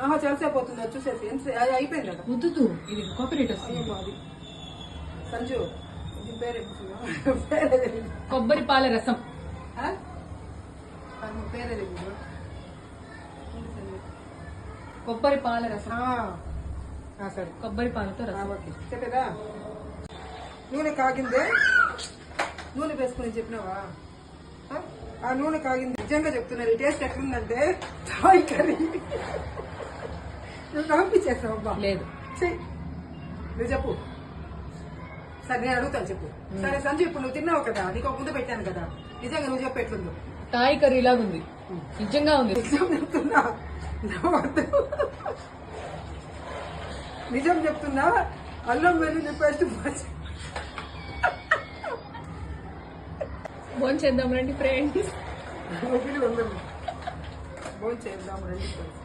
చాలాసేపు అవుతుంది చూసేసి అయిపోయింది కదా. వద్దు ఇది కాపీరైట్ వస్తుంది. అది సంజు పేరు కొబ్బరి పాల రసం. పేరే కొబ్బరి పాల రసం. సరే కొబ్బరి పాలతో రసం. ఓకే చెప్పేదా. నూనె కాగిందే, నూనె వేసుకుని చెప్పినావా? ఆ నూనె కాగింది. నిజంగా చెప్తున్నారు ఈ టేస్ట్ ఎట్లుందంటే థాయ్ కర్రీ. నువ్వు పంపించేస్తావబ్బా. లేదు నువ్వు చెప్పు. సరే నేను అడుగుతాను చెప్పు. సరే సంజు ఇప్పుడు నువ్వు తిన్నావు కదా, నీకు ఒక ముందు పెట్టాను కదా, నిజంగా నువ్వు చెప్పు ఎట్లుందో. థాయ్ కర్రీ లాగా ఉంది. నిజంగా ఉంది. నిజం చెప్తున్నా, నిజం చెప్తున్నా. అల్లం వెల్లుల్లి పేస్ట్ భోజనం చేద్దాం రండి ఫ్రెండ్స్. భోజనం చేద్దాం రండి ఫ్రెండ్స్.